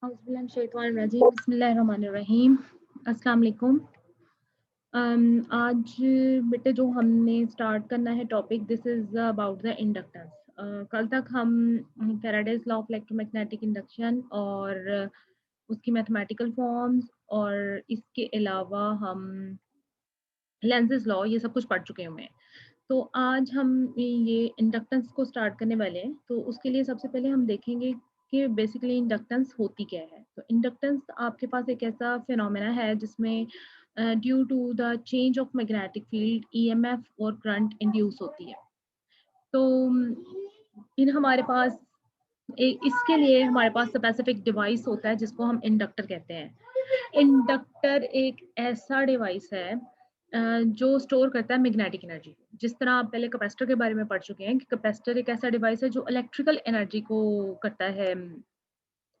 औज़ुबिल्लाहिमिनश्शैतानिर्रजीम बिस्मिल्लाहिर्रहमानिर्रहीम। अस्सलाम वालेकुम। आज बेटे जो हमने स्टार्ट करना है topic this is about the inductance. कल तक हम फैराडेज़ लॉ ऑफ इलेक्ट्रोमैग्नेटिक इंडक्शन और उसकी मैथमेटिकल फॉर्म्स और इसके अलावा हम लेंज़ेस लॉ ये सब कुछ पढ़ चुके हुए हैं। तो आज हम ये इंडक्टेंस को स्टार्ट करने वाले हैं। तो उसके लिए सबसे पहले हम देखेंगे कि बेसिकली इंडक्टेंस होती क्या है। तो इंडक्टेंस आपके पास एक ऐसा फिनोमेना है जिसमें due to the change of magnetic field EMF और करंट इंड्यूस होती है। तो इन हमारे पास इसके लिए हमारे पास स्पेसिफिक डिवाइस होता है जिसको हम इंडक्टर कहते हैं। इंडक्टर एक ऐसा डिवाइस है जो स्टोर करता है मैग्नेटिक एनर्जी। जिस तरह आप पहले कैपेसिटर के बारे में पढ़ चुके हैं कि कैपेसिटर एक ऐसा डिवाइस है जो इलेक्ट्रिकल एनर्जी को करता है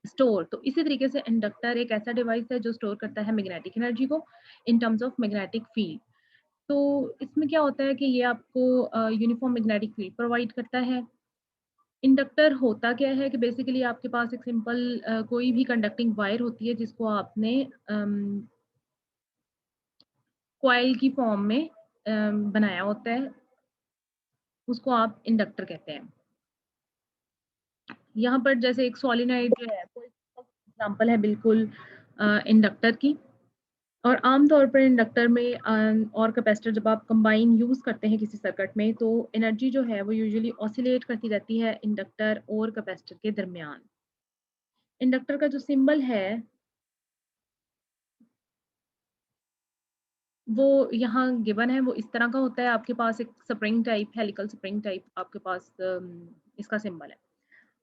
स्टोर। तो इसी तरीके से इंडक्टर एक ऐसा डिवाइस है जो स्टोर करता है मैग्नेटिक एनर्जी को in terms of magnetic field. तो इसमें क्या होता है कि ये आपको यूनिफॉर्म मैग्नेटिक फील्ड प्रोवाइड करता है। इंडक्टर होता क्या है कि बेसिकली आपके पास एक सिंपल कोई भी कंडक्टिंग वायर होती है जिसको आपने कॉइल की फॉर्म में बनाया होता है, उसको आप इंडक्टर कहते हैं। यहाँ पर जैसे एक सोलेनोइड जो है वो एग्जांपल है बिल्कुल इंडक्टर की। और आम तौर पर इंडक्टर में और कैपेसिटर जब आप कंबाइन यूज़ करते हैं किसी सर्किट में तो एनर्जी जो है वो यूजुअली ऑसिलेट करती रहती है इंडक्टर और कैपेसिटर के दरमियान। इंडक्टर का जो सिंबल है वो यहाँ गिवन है, वो इस तरह का होता है। आपके पास एक spring type helical spring type आपके पास इसका सिंबल है।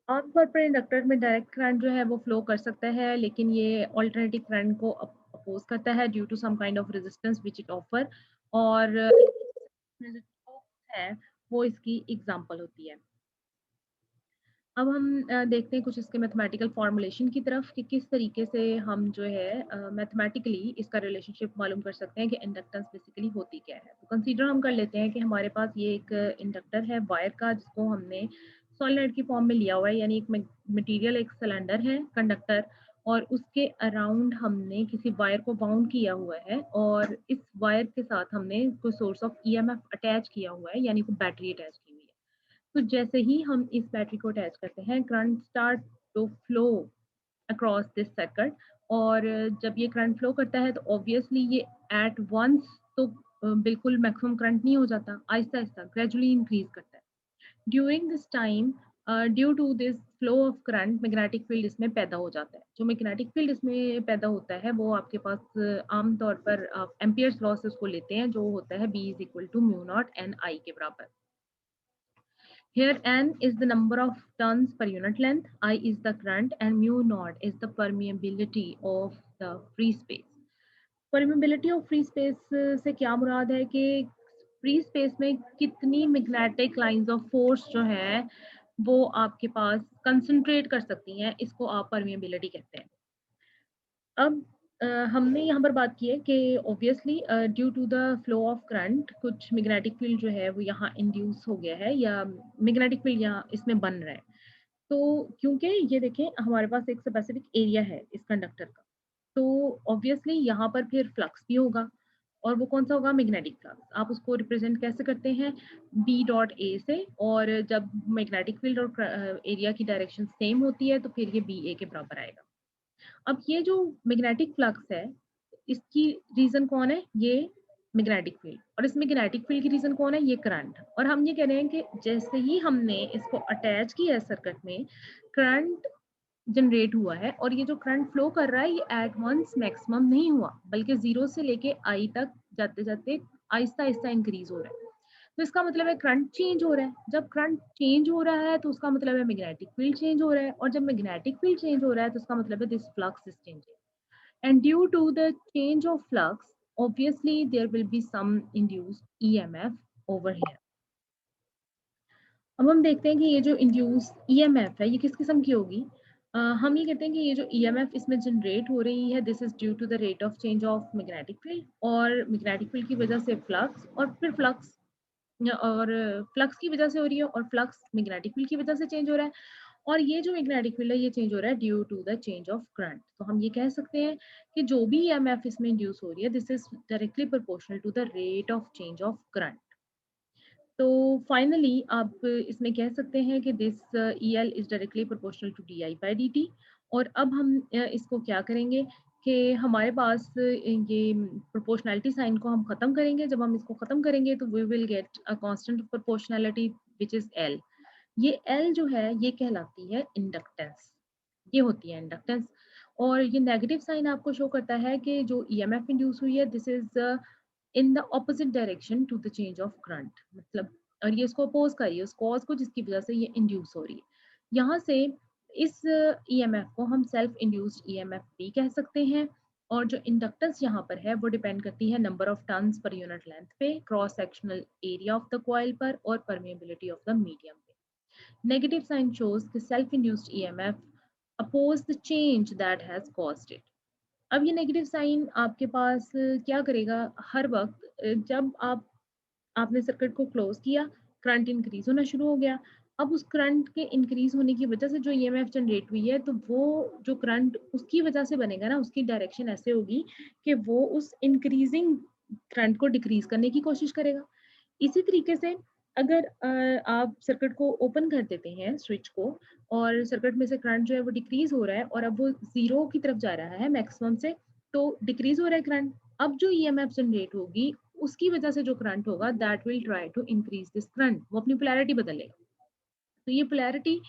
आमतौर पर इंडक्टर में डायरेक्ट करंट जो है वो फ्लो कर सकता है, लेकिन ये अल्टरनेटिंग करंट को अपोज करता है due to some kind of resistance which it offer. और है वो इसकी एग्जांपल होती है। अब हम देखते हैं कुछ इसके मैथमेटिकल फॉर्मूलेशन की तरफ कि किस तरीके से हम जो है मैथमेटिकली इसका रिलेशनशिप मालूम कर सकते हैं कि इंडक्टेंस बेसिकली होती क्या है। तो कंसीडर हम कर लेते हैं कि हमारे पास ये एक इंडक्टर है वायर का जिसको हमने सॉलिनॉइड की फॉर्म में लिया हुआ है, यानी एक मटेरियल एक सिलेंडर है कंडक्टर और उसके अराउंड हमने किसी वायर को बाउंड किया हुआ है और इस वायर के साथ हमने कोई सोर्स ऑफ ईएमएफ अटैच किया हुआ है, यानी कोई बैटरी अटैच की हुई है। तो जैसे ही हम इस बैटरी को अटैच करते हैं current start to flow across this circuit. और जब ये करंट फ्लो करता है तो ऑब्वियसली ये एट वंस तो बिल्कुल मैक्सिमम करंट नहीं हो जाता, आहिस्ता आहिस्ता ग्रेजुअली इंक्रीज करता है। During this time due to this flow of current magnetic field इसमें पैदा हो जाता है। जो मैग्नेटिक फील्ड इसमें पैदा होता है वो आपके पास आमतौर पर आप एम्पियर्स लॉ से उसको लेते हैं, जो होता है B is equal to mu not N I के बराबर। Here n is the number of turns per unit length, I is the current, and mu naught is the permeability of the free space. Permeability of free space से क्या मुराद है कि free space में कितनी magnetic lines of force जो है वो आपके पास कंसंट्रेट कर सकती हैं, इसको आप परमिएबिलिटी कहते हैं। अब हमने यहाँ पर बात की है कि obviously due to the flow of current कुछ मैग्नेटिक फील्ड जो है वो यहाँ इंड्यूस हो गया है या मैग्नेटिक फील्ड यहाँ इसमें बन रहा है। तो क्योंकि ये देखें हमारे पास एक स्पेसिफिक एरिया है इस कंडक्टर का, तो ऑब्वियसली यहाँ पर फिर फ्लक्स भी होगा और वो कौन सा होगा मैग्नेटिक फ्लक्स। आप उसको रिप्रेजेंट कैसे करते हैं बी डॉट ए से, और जब मैग्नेटिक फील्ड और एरिया की डायरेक्शन सेम होती है तो फिर ये बी ए के बराबर आएगा। अब ये जो मैग्नेटिक फ्लक्स है इसकी रीजन कौन है, ये मैग्नेटिक फील्ड, और इस मैग्नेटिक फील्ड की रीजन कौन है, ये करंट। और हम ये कह रहे हैं कि जैसे ही हमने इसको अटैच किया है सर्किट में करंट जनरेट हुआ है, और ये जो करंट फ्लो कर रहा है ये एट वंस मैक्सिमम नहीं हुआ बल्कि जीरो से लेके आई तक जाते जाते आहिस्ता आहिस्ता इंक्रीज हो रहा है। तो इसका मतलब है करंट चेंज हो रहा है। जब करंट चेंज हो रहा है तो उसका मतलब है मैग्नेटिक फील्ड चेंज हो रहा है, और जब मैग्नेटिक फील्ड चेंज हो रहा है तो उसका मतलब है this flux is changing. And due to the change of flux obviously there will be some induced EMF over here। अब हम देखते हैं कि ये जो इंड्यूस ईएमएफ है ये किस किस्म की होगी। हम ये कहते हैं कि ये जो ईएमएफ इसमें जनरेट हो रही है this is due to the rate of change of magnetic field, और मैग्नेटिक फील्ड की वजह से फ्लक्स, और फिर फ्लक्स और फ्लक्स की वजह से हो रही है, और फ्लक्स मैग्नेटिक फील्ड की वजह से चेंज हो रहा है। और ये जो मैग्नेटिक फील्ड है ये चेंज हो रहा है due to the change of current. तो हम ये कह सकते हैं कि जो भी ईएमएफ इसमें इंड्यूस हो रही है this is directly proportional to the rate of change of current. तो फाइनली आप इसमें कह सकते हैं कि this E L is directly proportional to D I by D T. और अब हम इसको क्या करेंगे कि हमारे पास ये प्रोपोर्शनैलिटी साइन को हम खत्म करेंगे। जब हम इसको खत्म करेंगे तो we will get a constant of proportionality which is L. ये एल जो है ये कहलाती है इंडक्टेंस, ये होती है इंडक्टेंस। और ये नेगेटिव साइन आपको शो करता है कि जो ईएमएफ इंड्यूस हुई है this is in the opposite direction to the change of current, मतलब और ये इसको अपोज कर रही है उस कॉज को जिसकी वजह से ये इंड्यूस हो रही है। यहाँ से इस ईएमएफ को हम सेल्फ इंड्यूस्ड ईएमएफ भी कह सकते हैं। और जो इंडक्टेंस यहाँ पर है वो डिपेंड करती है नंबर ऑफ टर्न्स पर यूनिट लेंथ पे, cross sectional area of the coil पर और परमेबिलिटी ऑफ द मीडियम पे। Negative sign shows the self induced EMF oppose the change that has caused it. अब ये नेगेटिव साइन आपके पास क्या करेगा, हर वक्त जब आपने सर्किट को क्लोज किया, करंट इंक्रीज होना शुरू हो गया। अब उस करंट के इंक्रीज होने की वजह से जो ईएमएफ जनरेट हुई है तो वो जो करंट उसकी वजह से बनेगा ना, उसकी डायरेक्शन ऐसे होगी कि वो उस इंक्रीजिंग करंट को डिक्रीज करने की कोशिश करेगा। इसी तरीके से अगर आप सर्किट को ओपन कर देते हैं स्विच को और सर्किट में से करंट जो है वो डिक्रीज हो रहा है और अब वो जीरो की तरफ जा रहा है मैक्सिमम से, तो डिक्रीज हो रहा है करंट। अब जो ईएमएफ जनरेट होगी उसकी वजह से जो करंट होगा that will try to increase this current, वो अपनी पोलैरिटी बदलेगा। तो ये पोलैरिटी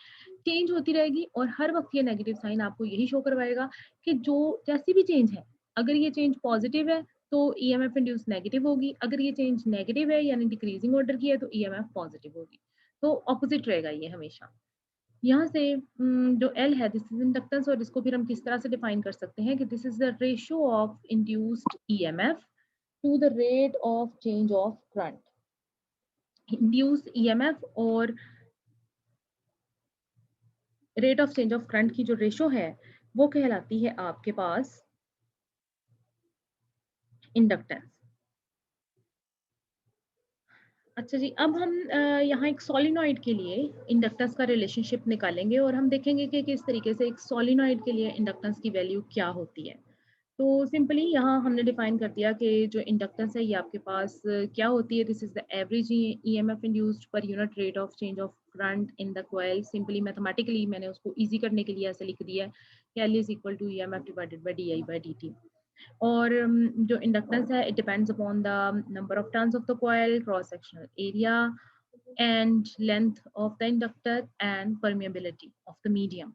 चेंज होती रहेगी और हर वक्त ये नेगेटिव साइन आपको यही शो करवाएगा कि जो जैसी भी चेंज है, अगर ये चेंज पॉजिटिव है तो ईएमएफ इंड्यूस नेगेटिव होगी, अगर ये चेंज नेगेटिव है यानी डिक्रीजिंग ऑर्डर की है तो ईएमएफ पॉजिटिव होगी। तो ऑपोजिट रहेगा ये हमेशा। यहाँ से जो एल है दिस इज इंडक्टेंस और इसको फिर हम किस तरह से डिफाइन कर सकते हैं कि this is the ratio of induced EMF to the rate of change of current. Induced EMF और rate of change of current की जो रेशो है वो कहलाती है आपके पास इंडक्टेंस। अच्छा जी, अब हम यहाँ एक सोलिनॉइड के लिए इंडक्टेंस का रिलेशनशिप निकालेंगे और हम देखेंगे कि किस तरीके से एक सोलिनॉइड के लिए इंडक्टेंस की वैल्यू क्या होती है। तो सिंपली यहाँ हमने डिफाइन कर दिया कि जो इंडक्टेंस है ये आपके पास क्या होती है, this is the average EMF induced per unit rate of change of current in the coil. Simply mathematically मैंने उसको इजी करने के लिए ऐसे लिख दिया है कि L is equal to EMF divided by D I by D T. और जो इंडक्टेंस है it depends upon the number of turns of the coil, cross sectional area and length of the inductor and permeability of the medium.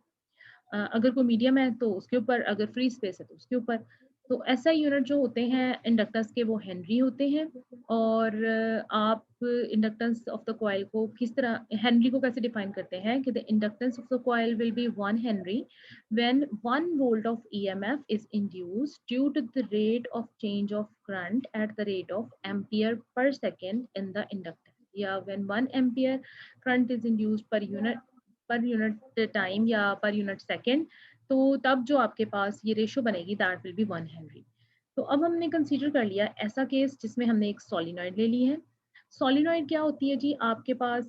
अगर कोई medium है तो उसके ऊपर, अगर फ्री स्पेस है तो उसके ऊपर। तो ऐसा यूनिट जो होते हैं इंडक्टेंस के वो हेनरी होते हैं। और आप इंडक्टेंस ऑफ द कॉइल को किस तरह, हेनरी को कैसे डिफाइन करते हैं कि the inductance of the coil will be 1 henry when 1 volt of EMF is induced due to the rate of change of current at the rate of ampere per second in the inductance, या when 1 ampere current is induced per unit time या per unit second, तो तब जो आपके पास ये ratio बनेगी that will be 1 Henry. तो अब हमने कंसीडर कर लिया ऐसा केस जिसमें हमने एक सोलिनॉइड ले ली है। सोलिनॉइड क्या होती है जी, आपके पास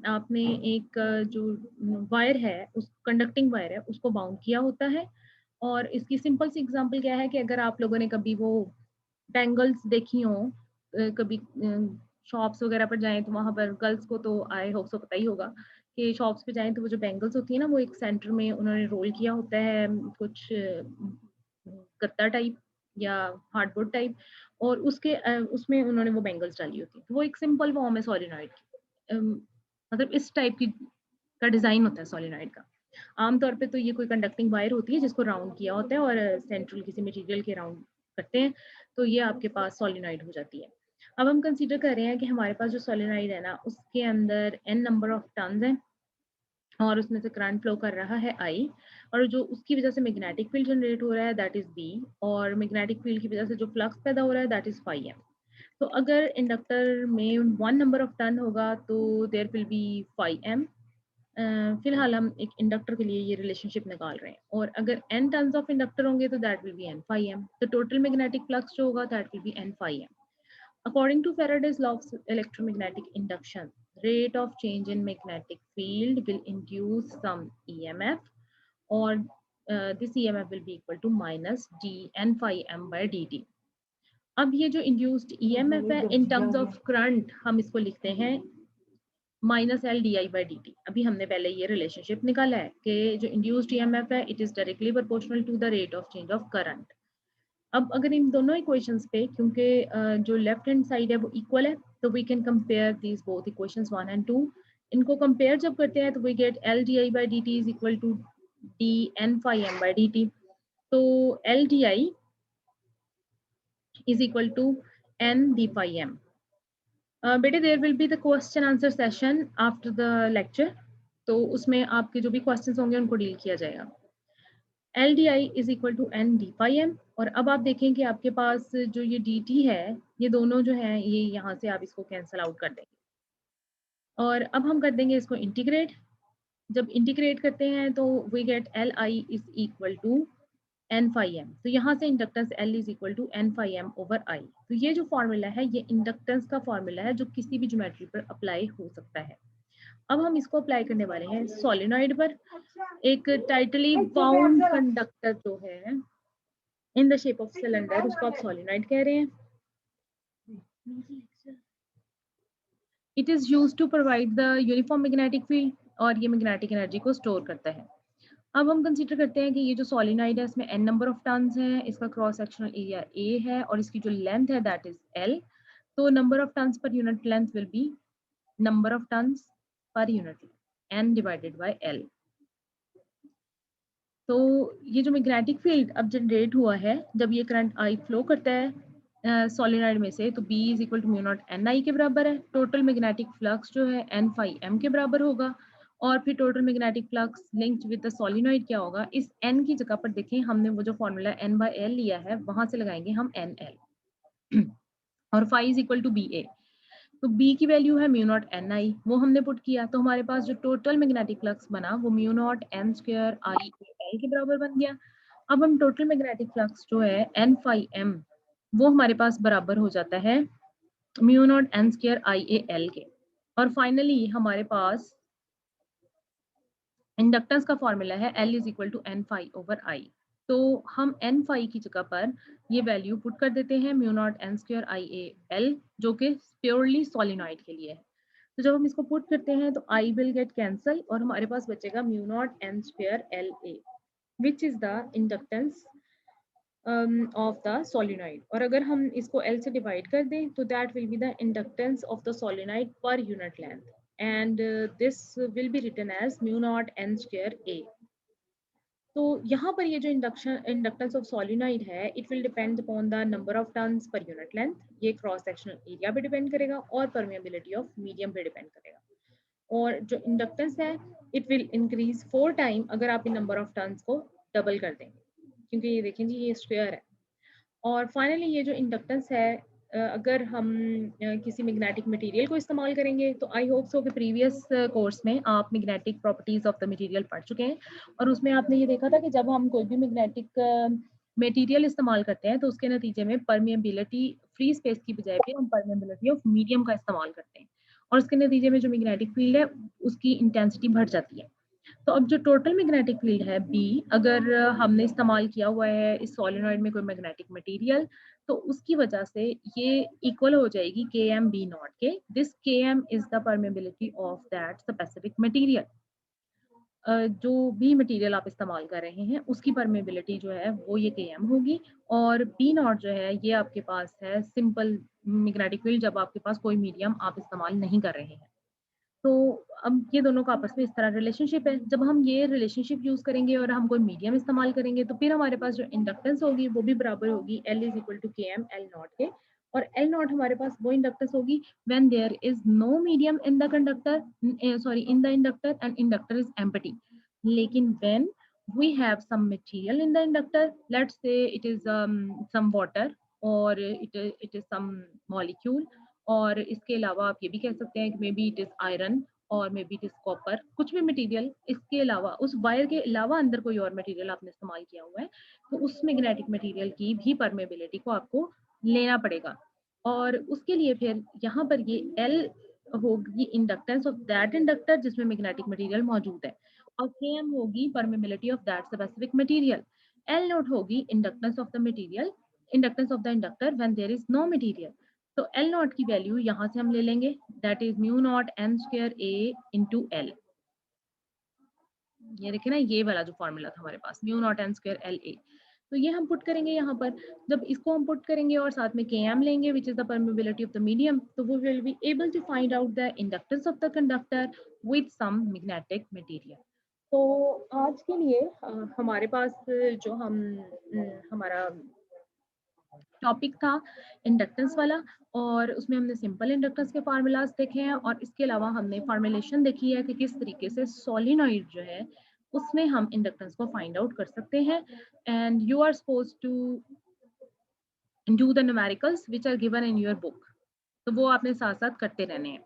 आपने एक जो वायर है उस कंडक्टिंग वायर है उसको बाउंड किया होता है। और इसकी सिंपल सी एग्जांपल क्या है कि अगर आप लोगों ने कभी वो बैंगल्स देखी हो, कभी शॉप्स वगैरह पर जाएं तो वहां पर गर्ल्स को तो आई होप सो पता ही होगा कि शॉप्स पे जाएं तो वो जो बैंगल्स होती है ना वो एक सेंटर में उन्होंने रोल किया होता है कुछ गत्ता टाइप या हार्डबोर्ड टाइप, और उसके उसमें उन्होंने वो बैंगल्स डाली होती है। तो वो एक सिंपल फॉर्म है सोलिनॉइड की। मतलब इस टाइप की का डिजाइन होता है सोलिनॉइड का। आमतौर पे तो ये कोई कंडक्टिंग वायर होती है जिसको राउंड किया होता है और सेंट्रल किसी मटेरियल के राउंड करते हैं, तो ये आपके पास सोलिनॉइड हो जाती है। अब हम कंसीडर कर रहे हैं कि हमारे पास जो सोलिनॉइड है ना उसके अंदर n नंबर ऑफ टर्न्स हैं और उसमें से करंट फ्लो कर रहा है I, और जो उसकी वजह से मैग्नेटिक फील्ड जनरेट हो रहा है दैट इज B, और मैग्नेटिक फील्ड की वजह से जो फ्लक्स पैदा हो रहा है दैट इज फाई m। तो अगर इंडक्टर में 1 नंबर ऑफ टर्न होगा तो there will be phi m। फिलहाल हम एक इंडक्टर के लिए ये रिलेशनशिप निकाल रहे हैं, और अगर n टर्न्स ऑफ इंडक्टर होंगे तो that will be n phi m। तो टोटल मैग्नेटिक फ्लक्स जो होगा that will be n phi m। According to Faraday's law of electromagnetic induction, rate of change in magnetic field will induce some EMF, or this EMF will be equal to minus dn phi m by dt. अब ये जो induced EMF है in terms of current हम इसको लिखते हैं minus L D I by D T. अभी हमने पहले ये रिलेशनशिप निकाला है कि जो इंड्यूस्ड EMF है it is directly proportional to the rate of change of current. अब अगर इन दोनों इक्वेशंस पे, क्योंकि जो लेफ्ट हैंड साइड है वो इक्वल है, तो we can compare these both equations 1 and 2। इनको कंपेयर जब करते हैं तो we get L D I by D T is equal to D N phi M by D T. तो L D I is equal to N D phi M. बेटे there will be the question answer session after the lecture, तो उसमें आपके जो भी questions होंगे उनको deal किया जाएगा। L D I is equal to N D phi M. और अब आप देखें कि आपके पास जो ये डी टी है, ये दोनों जो है ये यहाँ से आप इसको कैंसिल आउट कर देंगे। और अब हम कर देंगे इसको इंटीग्रेट। जब इंटीग्रेट करते हैं तो we get L I is equal to N phi M. तो यहाँ से inductance L is equal to N phi M over I. तो ये जो फॉर्मूला है ये इंडक्टेंस का फॉर्मूला है जो किसी भी ज्योमेट्री पर अप्लाई हो सकता है। अब हम इसको अप्लाई करने वाले हैं सोलेनॉइड पर। एक टाइटली बाउंड कंडक्टर जो है in the shape of cylinder, उसको आप सोलेनॉइड कह रहे हैं। It is used to provide the uniform magnetic field, और ये मैग्नेटिक एनर्जी को स्टोर करता है। अब हम कंसीडर करते हैं कि ये जो सोलेनॉइड है इसमें n नंबर ऑफ टर्न्स हैं, इसका क्रॉस सेक्शनल एरिया a है और इसकी जो लेंथ है दैट इज l। तो नंबर ऑफ टर्न्स पर unit length will be number of turns पर unit n divided by l। तो ये जो मैग्नेटिक फील्ड अब जनरेट हुआ है जब ये करंट I फ्लो करता है सोलेनॉइड में से, तो B is equal to mu not N I के बराबर है। टोटल मैग्नेटिक फ्लक्स जो है एन फाई एम के बराबर होगा। और फिर total magnetic flux linked with the solenoid क्या होगा, इस n की जगह पर देखें हमने वो जो फॉर्मूला n बाय l लिया है वहां से लगाएंगे हम एन एल और phi is equal to B A. तो B की वैल्यू है म्यू नॉट एन आई, वो हमने पुट किया, तो हमारे पास जो टोटल मैग्नेटिक फ्लक्स बना वो mu naught N square I L के बराबर बन गया। अब हम टोटल मैग्नेटिक फ्लक्स जो है एन फाई एम वो हमारे पास बराबर हो जाता है mu not N square I A L के। और फाइनली हमारे पास इंडक्टेंस का फॉर्मूला है L is equal to N phi over I. तो हम एन फाई की जगह पर ये वैल्यू पुट कर देते हैं mu naught N square I A L, जो कि प्योरली सोलेनॉइड के लिए है। तो जब हम इसको पुट करते हैं तो आई विल गेट कैंसल और हमारे पास बचेगा mu naught N square L A which is the inductance of the solenoid. और अगर हम इसको L से डिवाइड कर दें तो that will be the inductance of the solenoid पर unit length, and this will be written as mu naught n square a। तो यहाँ पर ये जो इंडक्टेंस ऑफ सोलेनॉइड है it will depend upon the number of turns पर unit length, ये cross sectional area पे डिपेंड करेगा और परमेबिलिटी ऑफ मीडियम पे डिपेंड करेगा। और जो इंडक्टेंस है इट विल इंक्रीज 4 टाइम अगर आप इन नंबर ऑफ टर्न्स को डबल कर देंगे, क्योंकि ये देखें जी ये स्क्वायर है। और फाइनली ये जो इंडक्टेंस है अगर हम किसी मैग्नेटिक मटेरियल को इस्तेमाल करेंगे, तो आई होप सो कि प्रीवियस कोर्स में आप magnetic properties of the material पढ़ चुके हैं और उसमें आपने ये देखा था कि जब हम कोई भी मैग्नेटिक मटेरियल इस्तेमाल करते हैं तो उसके नतीजे में परमेबिलिटी फ्री स्पेस की बजाय पे हम परमेबिलिटी ऑफ मीडियम का इस्तेमाल करते हैं और उसके नतीजे में जो मैग्नेटिक फील्ड है उसकी इंटेंसिटी बढ़ जाती है। तो अब जो टोटल मैग्नेटिक फील्ड है B, अगर हमने इस्तेमाल किया हुआ है इस सोलेनॉइड में कोई मैग्नेटिक मटेरियल, तो उसकी वजह से ये इक्वल हो जाएगी Km B नॉट के। This Km is the permeability of that specific material. जो भी मटेरियल आप इस्तेमाल कर रहे हैं उसकी परमेबिलिटी जो है वो ये Km होगी। और B नॉट जो है ये आपके पास है सिंपल मैग्नेटिक फील्ड जब आपके पास कोई मीडियम आप इस्तेमाल नहीं कर रहे हैं। तो अब ये दोनों का आपस में इस तरह रिलेशनशिप है। जब हम ये रिलेशनशिप यूज करेंगे और हम कोई मीडियम इस्तेमाल करेंगे तो फिर हमारे पास जो इंडक्टेंस होगी वो भी बराबर होगी L is equal to K M L not के। और एल नॉट हमारे पास वो इंडक्टेंस होगी when there is no medium in the conductor, sorry in the inductor and inductor is empty. लेकिन when we have some material in the inductor, let's say it is some water or it is some molecule, और इसके अलावा आप ये भी कह सकते हैं कि maybe it is iron और maybe it is copper, कुछ भी मटेरियल इसके अलावा उस वायर के अलावा अंदर कोई और मटेरियल आपने इस्तेमाल किया हुआ है, तो उस मैग्नेटिक मटेरियल की भी परमेबिलिटी को आपको लेना पड़ेगा। और उसके लिए फिर यहाँ पर ये L होगी इंडक्टेंस ऑफ दैट इंडक्टर जिसमें मैग्नेटिक मटेरियल मौजूद है, और Km होगी permeability of that specific material. L naught होगी inductance of the material, inductance of the inductor when there is no material. तो L नॉट की वैल्यू यहाँ से हम ले लेंगे, that is mu naught n square A into L। ये देखिए ना, ये वाला जो फॉर्मूला था हमारे पास, mu naught n square L A। तो ये हम पुट करेंगे यहाँ पर। जब इसको हम पुट करेंगे और साथ में Km लेंगे which is the permeability of the medium, तो वो will be able to find out the inductance of the conductor with some magnetic material. तो आज के लिए हमारे पास जो हमारा टॉपिक था इंडक्टेंस वाला, और उसमें हमने सिंपल इंडक्टेंस के फार्मूलाज देखे हैं, और इसके अलावा हमने फॉर्मुलेशन देखी है कि किस तरीके से सोलिनॉइड जो है उसमें हम इंडक्टेंस को फाइंड आउट कर सकते हैं। And you are suppose to do the numericals which are given in your book, तो वो आपने साथ साथ करते रहने हैं।